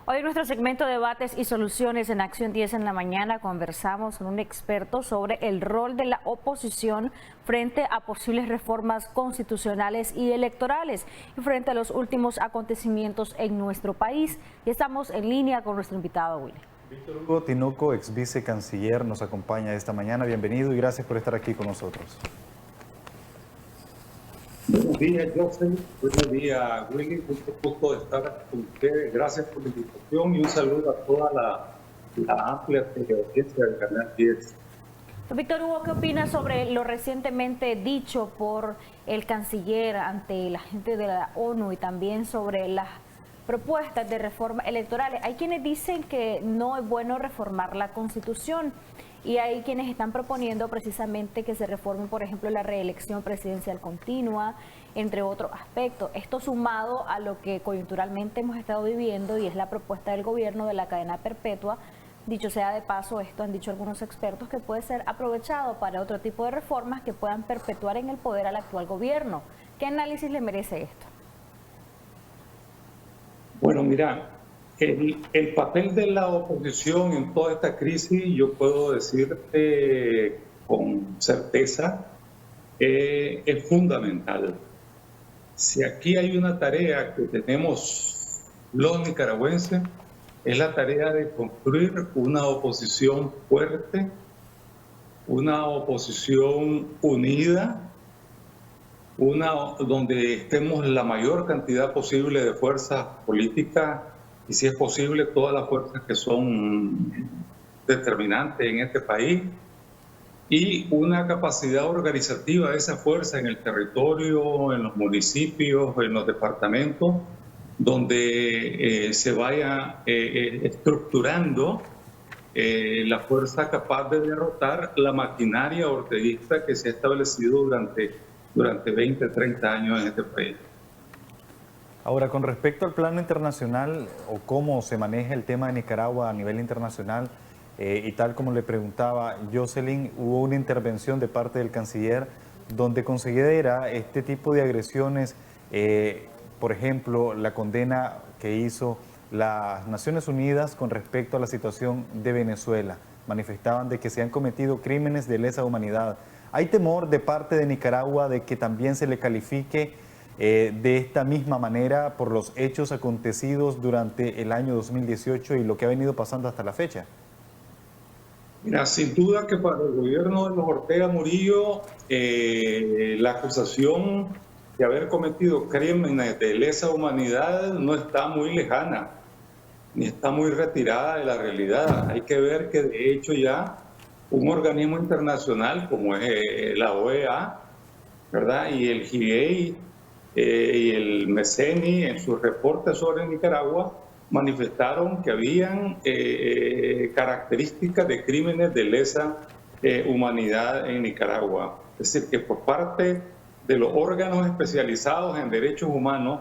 Hoy en nuestro segmento de debates y soluciones en Acción 10 en la mañana conversamos con un experto sobre el rol de la oposición frente a posibles reformas constitucionales y electorales y frente a los últimos acontecimientos en nuestro país. Y estamos en línea con nuestro invitado, Willy. Víctor Hugo Tinoco, ex vicecanciller, nos acompaña esta mañana. Bienvenido y gracias por estar aquí con nosotros. Buenos días, Joseph. Buenos días, Willy. Mucho gusto estar con ustedes. Gracias por la invitación y un saludo a toda la amplia audiencia del Canal 10. Víctor Hugo, ¿qué opina sobre lo recientemente dicho por el canciller ante la gente de la ONU y también sobre las propuestas de reforma electorales? Hay quienes dicen que no es bueno reformar la Constitución y hay quienes están proponiendo precisamente que se reforme, por ejemplo, la reelección presidencial continua, entre otros aspectos. Esto sumado a lo que coyunturalmente hemos estado viviendo y es la propuesta del gobierno de la cadena perpetua. Dicho sea de paso, esto han dicho algunos expertos que puede ser aprovechado para otro tipo de reformas que puedan perpetuar en el poder al actual gobierno. ¿Qué análisis le merece esto? Bueno, mira, el papel de la oposición en toda esta crisis, yo puedo decirte con certeza, es fundamental. Si aquí hay una tarea que tenemos los nicaragüenses, es la tarea de construir una oposición fuerte, una oposición unida, donde estemos la mayor cantidad posible de fuerzas políticas y, si es posible, todas las fuerzas que son determinantes en este país, y una capacidad organizativa de esa fuerza en el territorio, en los municipios, en los departamentos, donde se vaya estructurando la fuerza capaz de derrotar la maquinaria orteguista que se ha establecido durante 20, 30 años en este país. Ahora, con respecto al plano internacional o cómo se maneja el tema de Nicaragua a nivel internacional, y tal como le preguntaba Jocelyn, hubo una intervención de parte del canciller donde considera este tipo de agresiones, por ejemplo, la condena que hizo las Naciones Unidas con respecto a la situación de Venezuela. Manifestaban de que se han cometido crímenes de lesa humanidad. ¿Hay temor de parte de Nicaragua de que también se le califique de esta misma manera por los hechos acontecidos durante el año 2018 y lo que ha venido pasando hasta la fecha? Mira, sin duda que para el gobierno de los Ortega Murillo, la acusación de haber cometido crímenes de lesa humanidad no está muy lejana, ni está muy retirada de la realidad. Hay que ver que de hecho ya un organismo internacional como es la OEA, ¿verdad? Y el GIEI y el MECENI en sus reportes sobre Nicaragua manifestaron que habían características de crímenes de lesa humanidad en Nicaragua. Es decir, que por parte de los órganos especializados en derechos humanos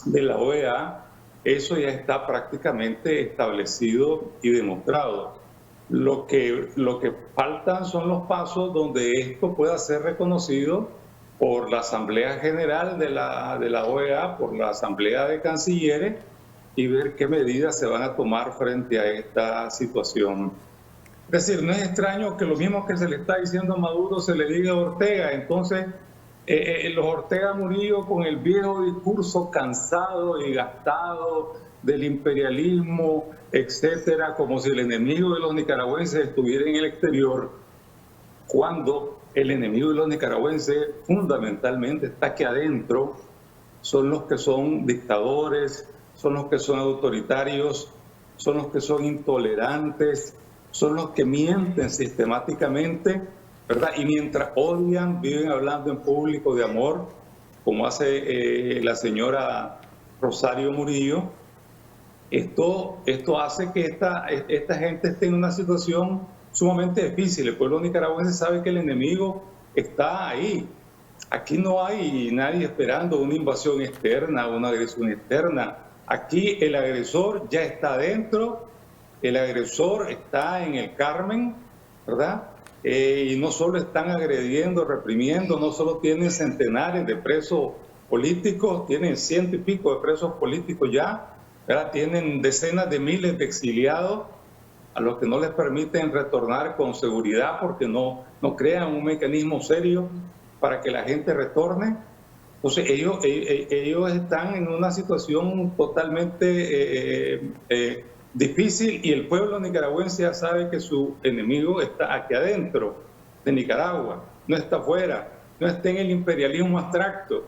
de la OEA, eso ya está prácticamente establecido y demostrado. Lo que faltan son los pasos donde esto pueda ser reconocido por la Asamblea General de la OEA, por la Asamblea de Cancilleres, y ver qué medidas se van a tomar frente a esta situación. Es decir, no es extraño que lo mismo que se le está diciendo a Maduro se le diga a Ortega. Entonces, los Ortega Murillo, con el viejo discurso cansado y gastado del imperialismo, etcétera, como si el enemigo de los nicaragüenses estuviera en el exterior, cuando el enemigo de los nicaragüenses fundamentalmente está aquí adentro, son los que son dictadores, son los que son autoritarios, son los que son intolerantes, son los que mienten sistemáticamente, ¿verdad? Y mientras odian, viven hablando en público de amor, como hace la señora Rosario Murillo. Esto hace que esta gente esté en una situación sumamente difícil. El pueblo nicaragüense sabe que el enemigo está ahí. Aquí no hay nadie esperando una invasión externa, una agresión externa. Aquí el agresor ya está adentro, el agresor está en el Carmen, ¿verdad? Y no solo están agrediendo, reprimiendo, no solo tienen centenares de presos políticos, tienen 100 y pico de presos políticos ya, ¿verdad? Tienen decenas de miles de exiliados a los que no les permiten retornar con seguridad porque no crean un mecanismo serio para que la gente retorne. Entonces ellos están en una situación totalmente difícil, y el pueblo nicaragüense ya sabe que su enemigo está aquí adentro de Nicaragua, no está afuera, no está en el imperialismo abstracto,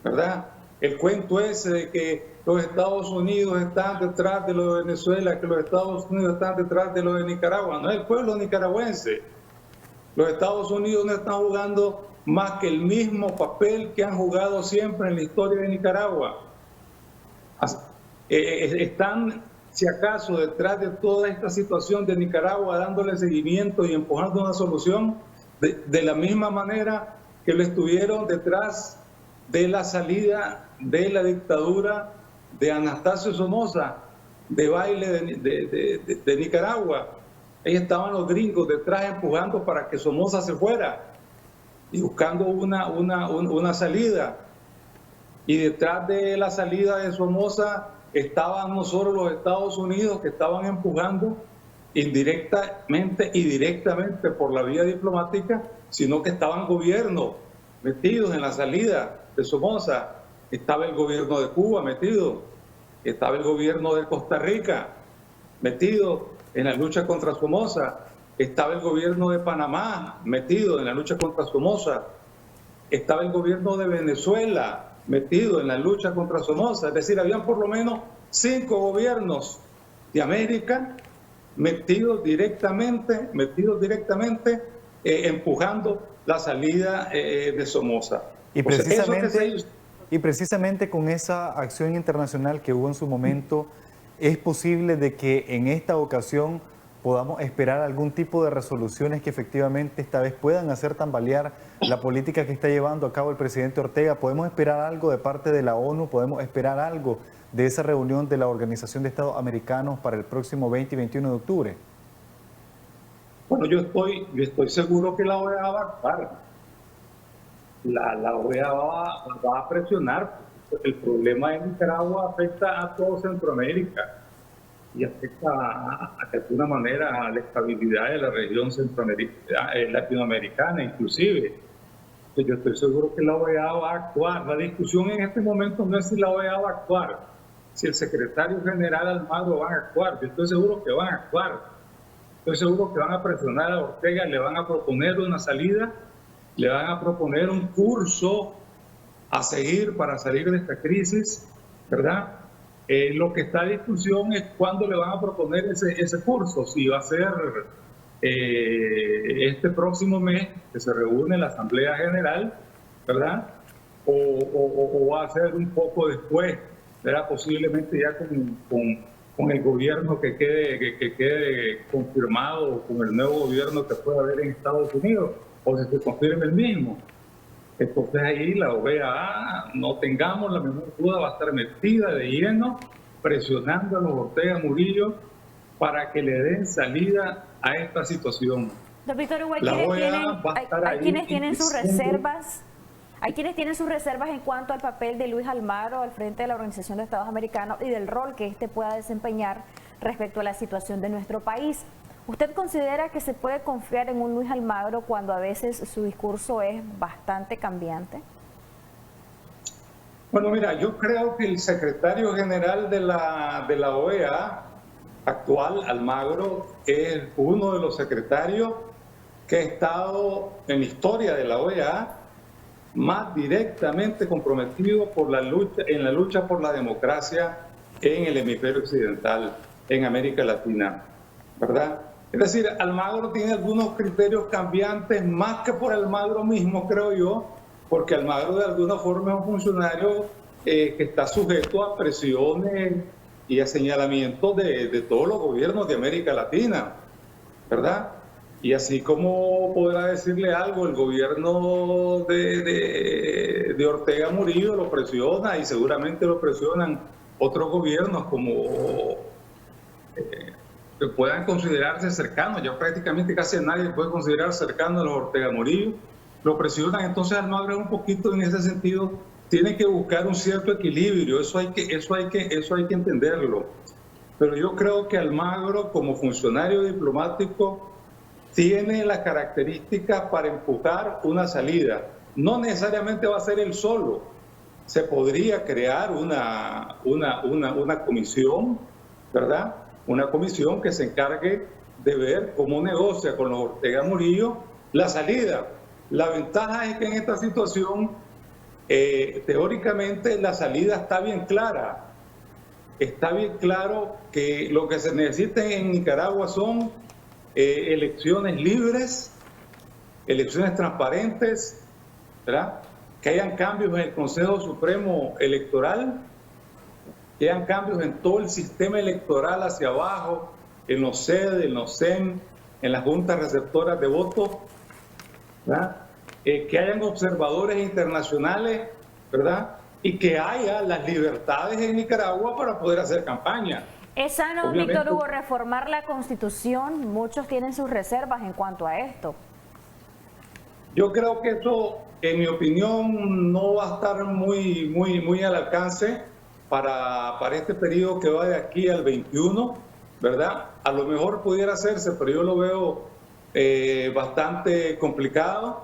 ¿verdad? El cuento ese de que los Estados Unidos están detrás de lo de Venezuela, que los Estados Unidos están detrás de lo de Nicaragua, no es el pueblo nicaragüense. Los Estados Unidos no están jugando más que el mismo papel que han jugado siempre en la historia de Nicaragua. Están, si acaso, detrás de toda esta situación de Nicaragua, dándole seguimiento y empujando una solución de la misma manera que lo estuvieron detrás de la salida de la dictadura de Anastasio Somoza, de baile de Nicaragua. Ahí estaban los gringos detrás empujando para que Somoza se fuera y buscando una salida. Y detrás de la salida de Somoza estaban no solo los Estados Unidos, que estaban empujando indirectamente y directamente por la vía diplomática, sino que estaban gobiernos metidos en la salida de Somoza. Estaba el gobierno de Cuba metido, estaba el gobierno de Costa Rica metido en la lucha contra Somoza, estaba el gobierno de Panamá metido en la lucha contra Somoza, estaba el gobierno de Venezuela metido en la lucha contra Somoza. Es decir, habían por lo menos 5 gobiernos de América metidos directamente empujando la salida de Somoza. Y precisamente con esa acción internacional que hubo en su momento, ¿es posible de que en esta ocasión podamos esperar algún tipo de resoluciones que efectivamente esta vez puedan hacer tambalear la política que está llevando a cabo el presidente Ortega? ¿Podemos esperar algo de parte de la ONU? ¿Podemos esperar algo de esa reunión de la Organización de Estados Americanos para el próximo 20 y 21 de octubre? Bueno, yo estoy seguro que la OEA va a actuar. La OEA va a presionar. El problema de Nicaragua afecta a todo Centroamérica y afecta de alguna manera a la estabilidad de la región latinoamericana inclusive. Entonces, yo estoy seguro que la OEA va a actuar. La discusión en este momento no es si la OEA va a actuar, si el secretario general Almagro va a actuar. Yo estoy seguro que van a actuar. Estoy seguro que van a presionar a Ortega, le van a proponer una salida, le van a proponer un curso a seguir para salir de esta crisis, ¿verdad? Lo que está en discusión es cuándo le van a proponer ese curso, si va a ser este próximo mes que se reúne la Asamblea General, ¿verdad? O va a ser un poco después, ¿verdad? Posiblemente ya con el gobierno que quede confirmado, con el nuevo gobierno que pueda haber en Estados Unidos, o si se confirme el mismo. Entonces ahí la OEA, no tengamos la menor duda, va a estar metida de lleno, presionando a los Ortega Murillo para que le den salida a esta situación. Don Víctor Hugo, hay quienes tienen sus reservas. Hay quienes tienen sus reservas en cuanto al papel de Luis Almagro al frente de la Organización de Estados Americanos y del rol que éste pueda desempeñar respecto a la situación de nuestro país. ¿Usted considera que se puede confiar en un Luis Almagro cuando a veces su discurso es bastante cambiante? Bueno, mira, yo creo que el secretario general de la OEA actual, Almagro, es uno de los secretarios que ha estado en la historia de la OEA más directamente comprometido en la lucha por la democracia en el hemisferio occidental, en América Latina, ¿verdad? Es decir, Almagro tiene algunos criterios cambiantes, más que por Almagro mismo, creo yo, porque Almagro de alguna forma es un funcionario que está sujeto a presiones y a señalamientos de todos los gobiernos de América Latina, ¿verdad? Y así como podrá decirle algo, el gobierno de Ortega Murillo lo presiona y seguramente lo presionan otros gobiernos como que puedan considerarse cercanos. Ya prácticamente casi nadie puede considerar cercano a los Ortega Murillo. Lo presionan, entonces Almagro es un poquito en ese sentido tiene que buscar un cierto equilibrio, eso hay que entenderlo. Pero yo creo que Almagro, como funcionario diplomático, tiene las características para empujar una salida. No necesariamente va a ser él solo. Se podría crear una comisión, ¿verdad? Una comisión que se encargue de ver cómo negocia con los Ortega Murillo la salida. La ventaja es que en esta situación, teóricamente, la salida está bien clara. Está bien claro que lo que se necesita en Nicaragua son elecciones libres, elecciones transparentes, ¿verdad? Que hayan cambios en el Consejo Supremo Electoral, que hayan cambios en todo el sistema electoral hacia abajo, en los CED, en los CEN, en las juntas receptoras de votos, ¿verdad? Que hayan observadores internacionales, ¿verdad? Y que haya las libertades en Nicaragua para poder hacer campaña. ¿Es sano, Obviamente, Víctor Hugo, reformar la Constitución? Muchos tienen sus reservas en cuanto a esto. Yo creo que eso, en mi opinión, no va a estar muy al alcance para este periodo que va de aquí al 21, ¿verdad? A lo mejor pudiera hacerse, pero yo lo veo bastante complicado.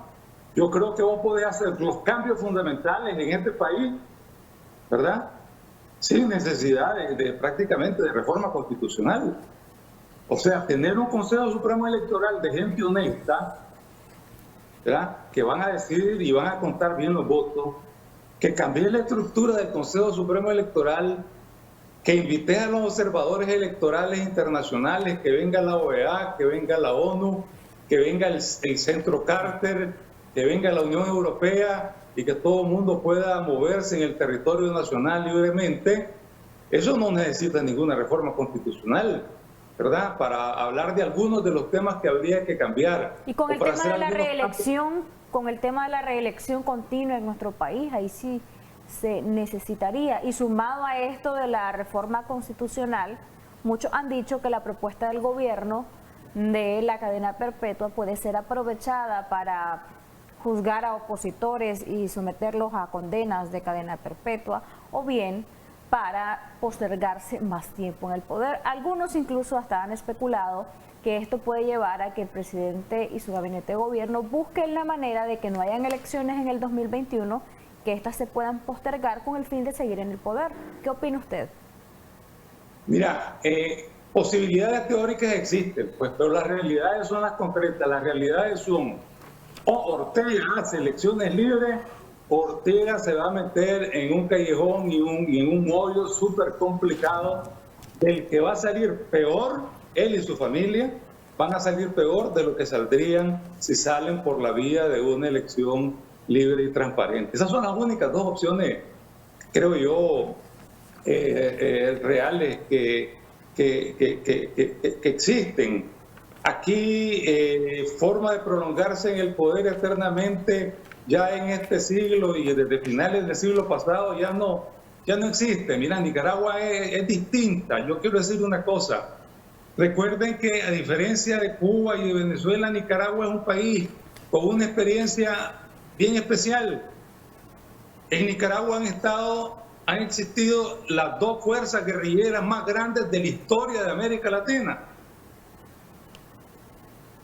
Yo creo que vos podés hacer los cambios fundamentales en este país, ¿verdad? Sin necesidad prácticamente de reforma constitucional. O sea, tener un Consejo Supremo Electoral de gente honesta, ¿verdad? Que van a decidir y van a contar bien los votos, que cambie la estructura del Consejo Supremo Electoral, que invite a los observadores electorales internacionales, que venga la OEA, que venga la ONU, que venga el Centro Carter, que venga la Unión Europea y que todo el mundo pueda moverse en el territorio nacional libremente. Eso no necesita ninguna reforma constitucional, ¿verdad? Para hablar de algunos de los temas que habría que cambiar. Y con el tema de la reelección, con el tema de la reelección continua en nuestro país, ahí sí se necesitaría. Y sumado a esto de la reforma constitucional, muchos han dicho que la propuesta del gobierno de la cadena perpetua puede ser aprovechada para juzgar a opositores y someterlos a condenas de cadena perpetua, o bien para postergarse más tiempo en el poder. Algunos incluso hasta han especulado que esto puede llevar a que el presidente y su gabinete de gobierno busquen la manera de que no hayan elecciones en el 2021, que éstas se puedan postergar con el fin de seguir en el poder. ¿Qué opina usted? Mira, posibilidades teóricas existen, pues, pero las realidades son las concretas. Las realidades son: Ortega hace elecciones libres, Ortega se va a meter en un callejón y en un hoyo súper complicado, del que va a salir peor, él y su familia van a salir peor de lo que saldrían si salen por la vía de una elección libre y transparente. Esas son las únicas dos opciones, creo yo, reales que existen. Aquí, forma de prolongarse en el poder eternamente, ya en este siglo y desde finales del siglo pasado, ya no existe. Mira, Nicaragua es distinta. Yo quiero decir una cosa. Recuerden que, a diferencia de Cuba y de Venezuela, Nicaragua es un país con una experiencia bien especial. En Nicaragua han existido las dos fuerzas guerrilleras más grandes de la historia de América Latina.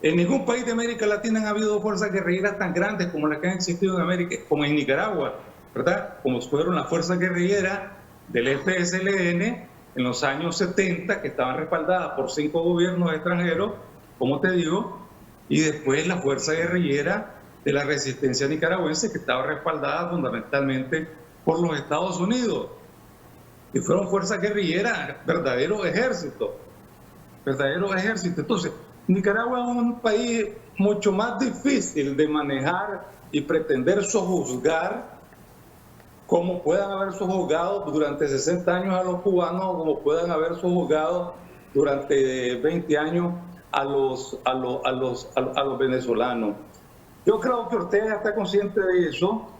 En ningún país de América Latina han habido fuerzas guerrilleras tan grandes como las que han existido en América, como en Nicaragua, ¿verdad? Como fueron las fuerzas guerrilleras del FSLN en los años 70, que estaban respaldadas por 5 gobiernos extranjeros, como te digo, y después la fuerza guerrillera de la resistencia nicaragüense, que estaba respaldada fundamentalmente por los Estados Unidos. Y fueron fuerzas guerrilleras, verdaderos ejércitos. Entonces, Nicaragua es un país mucho más difícil de manejar y pretender sojuzgar, como puedan haber sojuzgado durante 60 años a los cubanos, o como puedan haber sojuzgado durante 20 años a los venezolanos. Yo creo que Ortega está consciente de eso.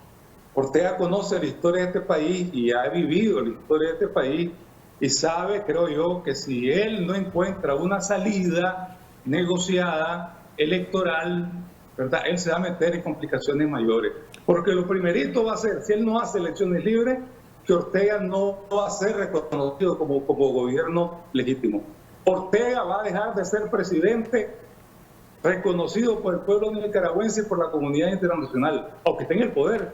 Ortega conoce la historia de este país y ha vivido la historia de este país y sabe, creo yo, que si él no encuentra una salida negociada, electoral, ¿verdad? Él se va a meter en complicaciones mayores. Porque lo primerito va a ser, si él no hace elecciones libres, que Ortega no va a ser reconocido como gobierno legítimo. Ortega va a dejar de ser presidente reconocido por el pueblo nicaragüense y por la comunidad internacional, aunque esté en el poder.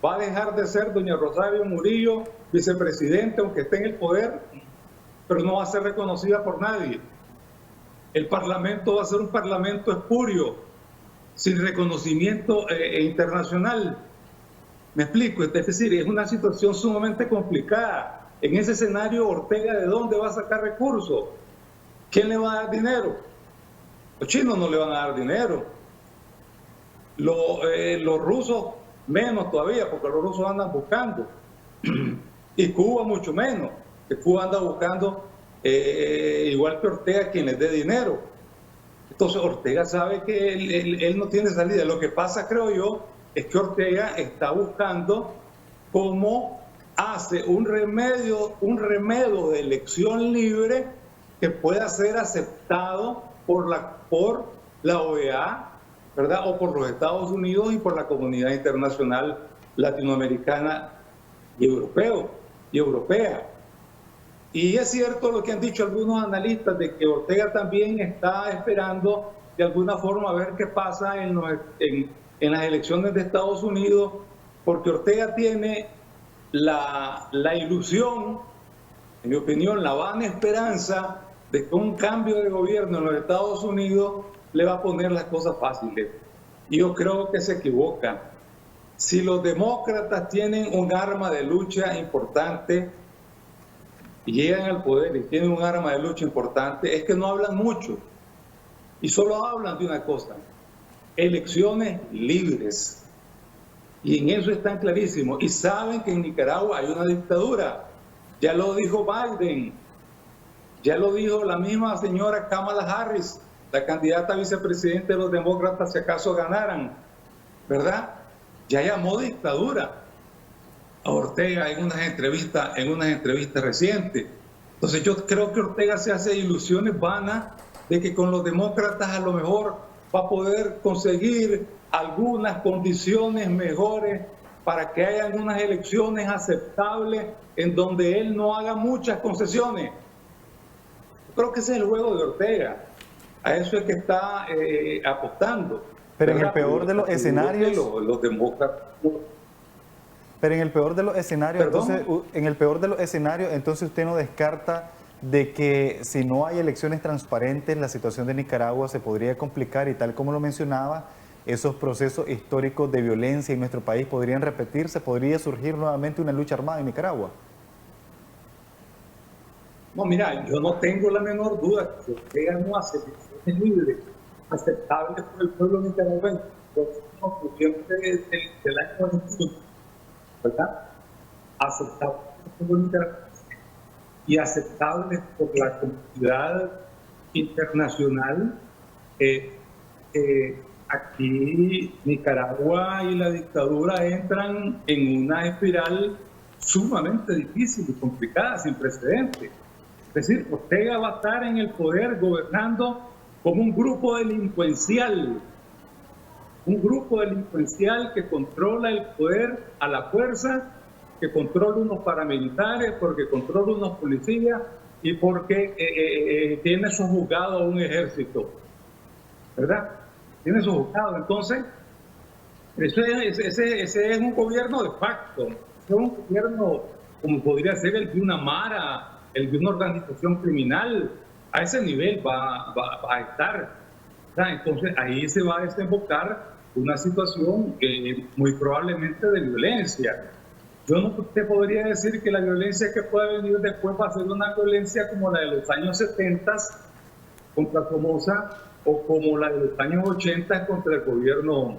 Va a dejar de ser doña Rosario Murillo vicepresidente, aunque esté en el poder, pero no va a ser reconocida por nadie. El Parlamento va a ser un Parlamento espurio, sin reconocimiento internacional. Me explico, es decir, es una situación sumamente complicada. En ese escenario, Ortega, ¿de dónde va a sacar recursos? ¿Quién le va a dar dinero? Los chinos no le van a dar dinero. Los rusos menos todavía, porque los rusos andan buscando. Y Cuba mucho menos, que Cuba anda buscando, igual que Ortega, quien les dé dinero. Entonces Ortega sabe que él no tiene salida. Lo que pasa, creo yo, es que Ortega está buscando cómo hace un remedio de elección libre que pueda ser aceptado por la OEA, ¿verdad? O por los Estados Unidos y por la comunidad internacional latinoamericana y europea. Y es cierto lo que han dicho algunos analistas de que Ortega también está esperando de alguna forma a ver qué pasa en las elecciones de Estados Unidos, porque Ortega tiene la ilusión, en mi opinión, la vana esperanza de que un cambio de gobierno en los Estados Unidos le va a poner las cosas fáciles. Y yo creo que se equivoca. Si los demócratas tienen un arma de lucha importante y llegan al poder y tienen un arma de lucha importante, es que no hablan mucho y solo hablan de una cosa: elecciones libres. Y en eso están clarísimos. Y saben que en Nicaragua hay una dictadura. Ya lo dijo Biden, ya lo dijo la misma señora Kamala Harris, la candidata a vicepresidente de los demócratas, si acaso ganaran, ¿verdad? Ya llamó dictadura a Ortega en unas entrevistas recientes. Entonces yo creo que Ortega se hace ilusiones vanas de que con los demócratas a lo mejor va a poder conseguir algunas condiciones mejores para que haya unas elecciones aceptables en donde él no haga muchas concesiones. Yo creo que ese es el juego de Ortega. A eso es que está apostando. Pero en el peor de los escenarios... Los demócratas... Pero en el peor de los escenarios, entonces usted no descarta de que si no hay elecciones transparentes, la situación de Nicaragua se podría complicar y tal como lo mencionaba, esos procesos históricos de violencia en nuestro país podrían repetirse, podría surgir nuevamente una lucha armada en Nicaragua. No, mira, yo no tengo la menor duda que Ortega no hace elecciones libres, aceptables por el pueblo nicaragüense, del año 21, ¿verdad? Aceptables por el pueblo nicaragüense y aceptables por la comunidad internacional. Aquí Nicaragua y la dictadura entran en una espiral sumamente difícil y complicada, sin precedentes. Es decir, Ortega va a estar en el poder gobernando como un grupo delincuencial que controla el poder a la fuerza, que controla unos paramilitares, porque controla unos policías y porque tiene sojuzgado a un ejército, ¿verdad? Tiene sojuzgado. Entonces, ese es un gobierno de facto, es un gobierno como podría ser el de una mara, el de una organización criminal. A ese nivel va a estar. Entonces ahí se va a desembocar una situación muy probablemente de violencia. Yo no te podría decir que la violencia que pueda venir después va a ser una violencia como la de los años 70 contra Somoza o como la de los años 80 contra el gobierno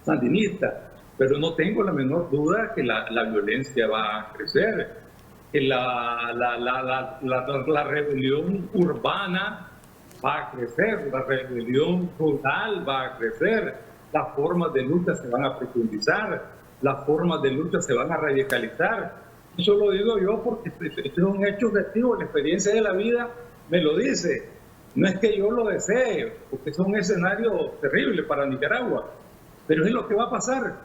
sandinista, pero no tengo la menor duda que la violencia va a crecer, que la rebelión urbana va a crecer, la rebelión rural va a crecer, las formas de lucha se van a profundizar, las formas de lucha se van a radicalizar. Eso lo digo yo porque esto es un hecho objetivo, la experiencia de la vida me lo dice. No es que yo lo desee, porque es un escenario terrible para Nicaragua, pero es lo que va a pasar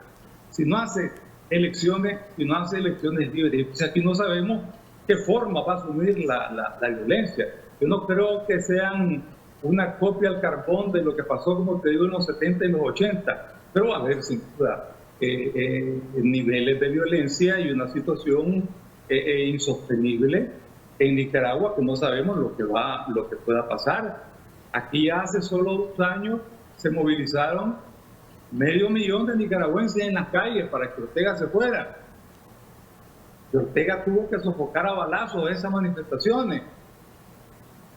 si no hace elecciones libres. Entonces aquí no sabemos qué forma va a asumir la violencia. Yo no creo que sean una copia al carbón de lo que pasó, como te digo, en los 70 y los 80, pero va a haber sin duda niveles de violencia y una situación insostenible en Nicaragua, que no sabemos lo que pueda pasar. Aquí hace solo 2 años se movilizaron 500,000 de nicaragüenses en las calles para que Ortega se fuera. Y Ortega tuvo que sofocar a balazos esas manifestaciones.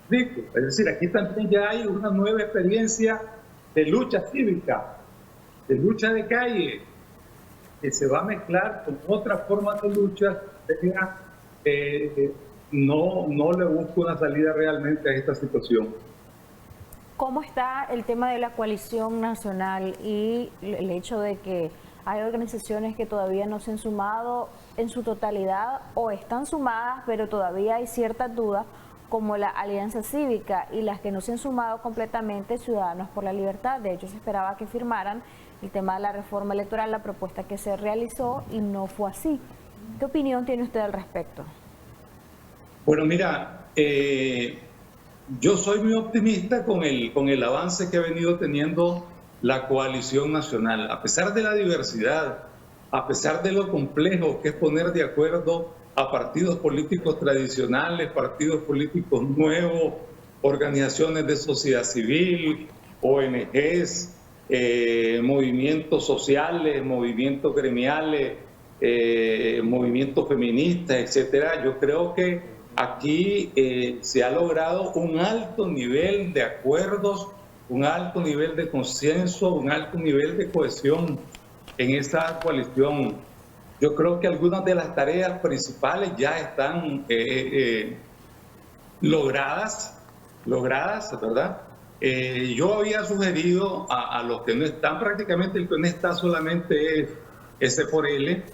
Es decir, aquí también ya hay una nueva experiencia de lucha cívica, de lucha de calle, que se va a mezclar con otras formas de lucha. No le busco una salida realmente a esta situación. ¿Cómo está el tema de la coalición nacional y el hecho de que hay organizaciones que todavía no se han sumado en su totalidad o están sumadas, pero todavía hay ciertas dudas, como la Alianza Cívica, y las que no se han sumado completamente, Ciudadanos por la Libertad? De hecho, se esperaba que firmaran el tema de la reforma electoral, la propuesta que se realizó, y no fue así. ¿Qué opinión tiene usted al respecto? Bueno, mira, yo soy muy optimista con el avance que ha venido teniendo la coalición nacional. A pesar de la diversidad, a pesar de lo complejo que es poner de acuerdo a partidos políticos tradicionales, partidos políticos nuevos, organizaciones de sociedad civil, ONGs, movimientos sociales, movimientos gremiales, movimientos feministas, etcétera. Yo creo que aquí se ha logrado un alto nivel de acuerdos, un alto nivel de consenso, un alto nivel de cohesión en esta coalición. Yo creo que algunas de las tareas principales ya están logradas, ¿verdad? Yo había sugerido a los que no están, prácticamente el que no está solamente es S4L,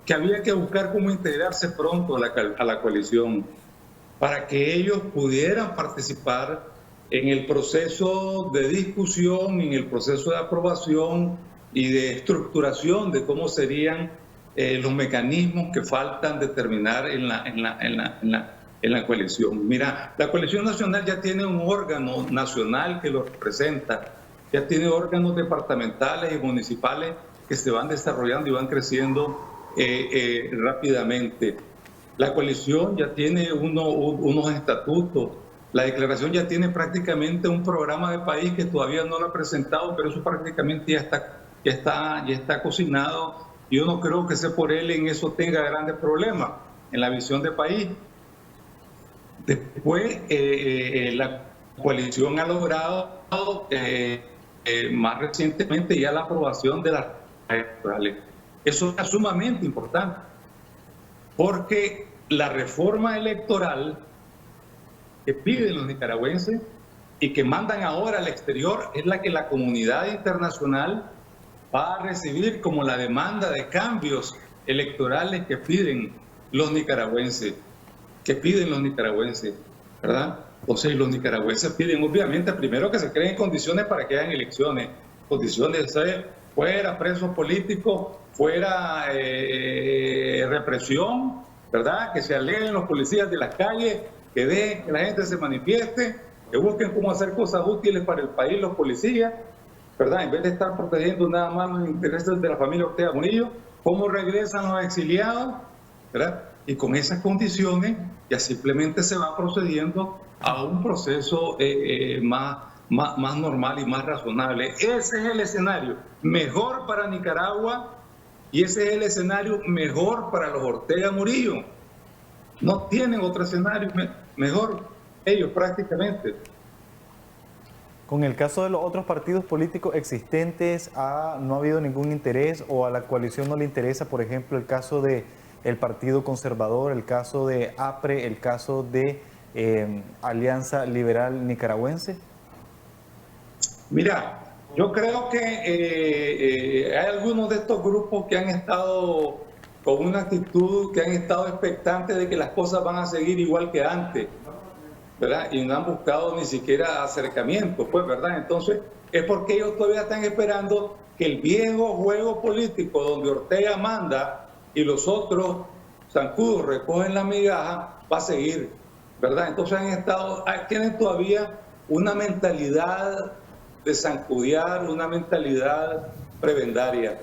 que había que buscar cómo integrarse pronto a la coalición, para que ellos pudieran participar en el proceso de discusión, en el proceso de aprobación y de estructuración de cómo serían los mecanismos que faltan determinar en la coalición. Mira, la coalición nacional ya tiene un órgano nacional que lo representa, ya tiene órganos departamentales y municipales que se van desarrollando y van creciendo rápidamente. La coalición ya tiene unos estatutos, la declaración ya tiene prácticamente un programa de país que todavía no lo ha presentado, pero eso prácticamente ya está cocinado. Yo no creo que S4L en eso tenga grandes problemas, en la visión de país. Después, la coalición ha logrado más recientemente ya la aprobación de las electorales. Eso es sumamente importante, porque la reforma electoral que piden los nicaragüenses y que mandan ahora al exterior es la que la comunidad internacional va a recibir como la demanda de cambios electorales que piden los nicaragüenses, ¿verdad? O sea, los nicaragüenses piden obviamente primero que se creen condiciones para que hayan elecciones, condiciones de ser fuera presos políticos, fuera represión, ¿verdad? Que se aleguen los policías de las calles, que dejen que la gente se manifieste, que busquen cómo hacer cosas útiles para el país los policías, ¿verdad? En vez de estar protegiendo nada más los intereses de la familia Ortega Murillo, cómo regresan los exiliados, ¿verdad? Y con esas condiciones ya simplemente se va procediendo a un proceso más normal y más razonable. Ese es el escenario mejor para Nicaragua y ese es el escenario mejor para los Ortega Murillo. No tienen otro escenario mejor ellos prácticamente. Con el caso de los otros partidos políticos existentes, ¿no ha habido ningún interés o a la coalición no le interesa, por ejemplo, el caso de el Partido Conservador, el caso de APRE, el caso de Alianza Liberal Nicaragüense? Mira, yo creo que hay algunos de estos grupos que han estado con una actitud, que han estado expectantes de que las cosas van a seguir igual que antes. ¿verdad? Y no han buscado ni siquiera acercamiento, pues, ¿verdad? Entonces, es porque ellos todavía están esperando que el viejo juego político donde Ortega manda y los otros zancudos recogen la migaja va a seguir, ¿verdad? Entonces tienen todavía una mentalidad de zancudear, una mentalidad prebendaria.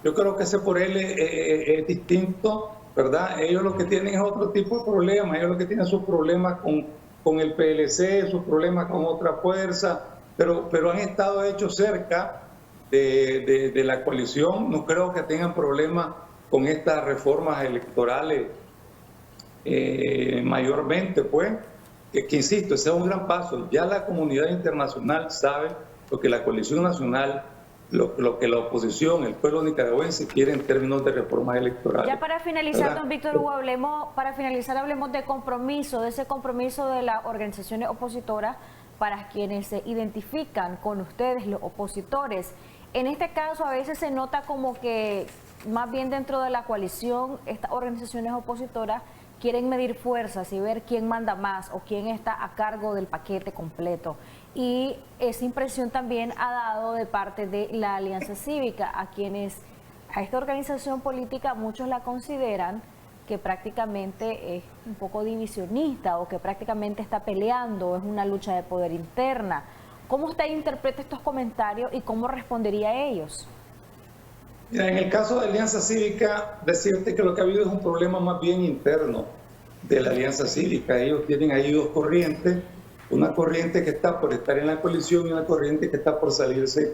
Yo creo que ese por él es distinto, ¿verdad? Ellos lo que tienen es otro tipo de problemas, ellos lo que tienen sus problemas con el PLC, sus problemas con otra fuerza, pero han estado hechos cerca de la coalición. No creo que tengan problemas con estas reformas electorales mayormente, pues, que insisto, ese es un gran paso. Ya la comunidad internacional sabe lo que la coalición nacional, lo que la oposición, el pueblo nicaragüense quiere en términos de reformas electorales. Ya para finalizar, ¿verdad? don Víctor Hugo, hablemos de compromiso, de ese compromiso de las organizaciones opositoras para quienes se identifican con ustedes, los opositores. En este caso, a veces se nota como que más bien dentro de la coalición, estas organizaciones opositoras quieren medir fuerzas y ver quién manda más o quién está a cargo del paquete completo. Y esa impresión también ha dado de parte de la Alianza Cívica, a esta organización política muchos la consideran que prácticamente es un poco divisionista o que prácticamente está peleando, es una lucha de poder interna. ¿Cómo usted interpreta estos comentarios y cómo respondería a ellos? Mira, en el caso de Alianza Cívica, decirte que lo que ha habido es un problema más bien interno de la Alianza Cívica. Ellos tienen ahí dos corrientes, una corriente que está por estar en la coalición y una corriente que está por salirse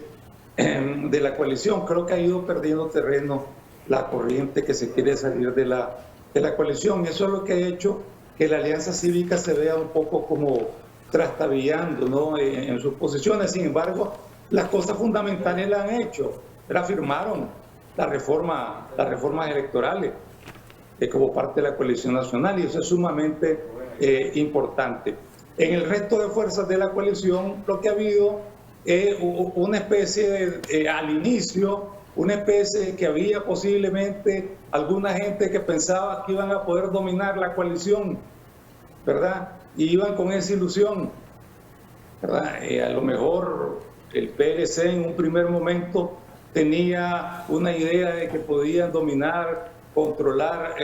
de la coalición. Creo que ha ido perdiendo terreno la corriente que se quiere salir de la coalición. Eso es lo que ha hecho que la Alianza Cívica se vea un poco como trastabillando, ¿no?, en sus posiciones. Sin embargo, las cosas fundamentales las han hecho. Firmaron las reformas electorales como parte de la coalición nacional, y eso es sumamente importante. En el resto de fuerzas de la coalición, lo que ha habido es una especie de, al inicio, una especie de que había posiblemente alguna gente que pensaba que iban a poder dominar la coalición, ¿verdad? Y iban con esa ilusión, ¿verdad? A lo mejor el PLC en un primer momento tenía una idea de que podían dominar, controlar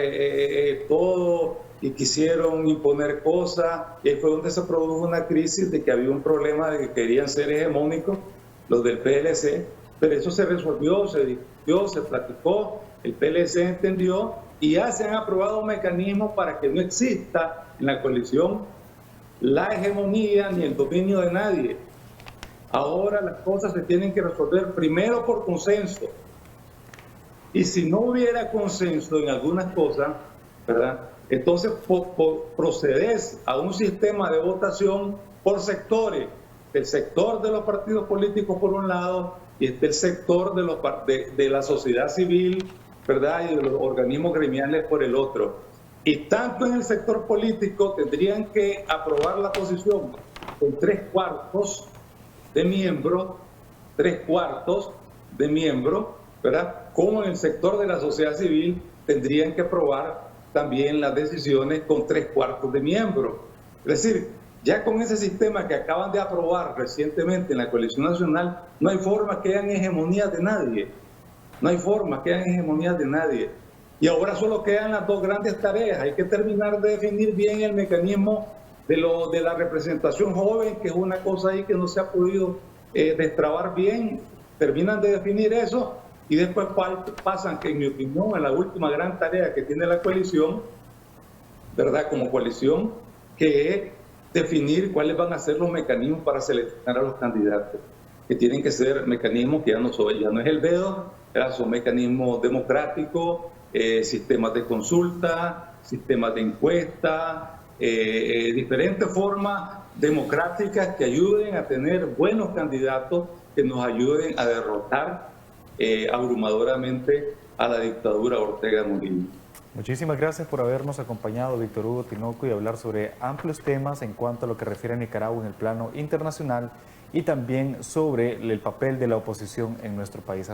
todo, y quisieron imponer cosas, y ahí fue donde se produjo una crisis de que había un problema de que querían ser hegemónicos los del PLC, pero eso se resolvió, se discutió, se platicó, el PLC entendió, y ya se han aprobado mecanismos para que no exista en la coalición la hegemonía ni el dominio de nadie. Ahora las cosas se tienen que resolver primero por consenso. Y si no hubiera consenso en algunas cosas, ¿verdad?, entonces procedes a un sistema de votación por sectores. El sector de los partidos políticos por un lado y el sector de la sociedad civil, ¿verdad?, y de los organismos gremiales por el otro. Y tanto en el sector político tendrían que aprobar la posición con 3/4 de miembros, 3/4 de miembros, ¿verdad?, como en el sector de la sociedad civil tendrían que aprobar también las decisiones con 3/4 de miembros. Es decir, ya con ese sistema que acaban de aprobar recientemente en la coalición nacional, no hay forma que hayan hegemonías de nadie. No hay forma que hayan hegemonías de nadie. Y ahora solo quedan las dos grandes tareas. Hay que terminar de definir bien el mecanismo de la representación joven, que es una cosa ahí que no se ha podido destrabar bien. Terminan de definir eso y después pasan, que en mi opinión es la última gran tarea que tiene la coalición, ¿verdad?, como coalición, que es definir cuáles van a ser los mecanismos para seleccionar a los candidatos, que tienen que ser mecanismos que ya no es el dedo, son mecanismos democráticos, sistemas de consulta, sistemas de encuesta, diferentes formas democráticas que ayuden a tener buenos candidatos que nos ayuden a derrotar abrumadoramente a la dictadura Ortega Murillo. Muchísimas gracias por habernos acompañado, Víctor Hugo Tinoco, y hablar sobre amplios temas en cuanto a lo que refiere a Nicaragua en el plano internacional y también sobre el papel de la oposición en nuestro país.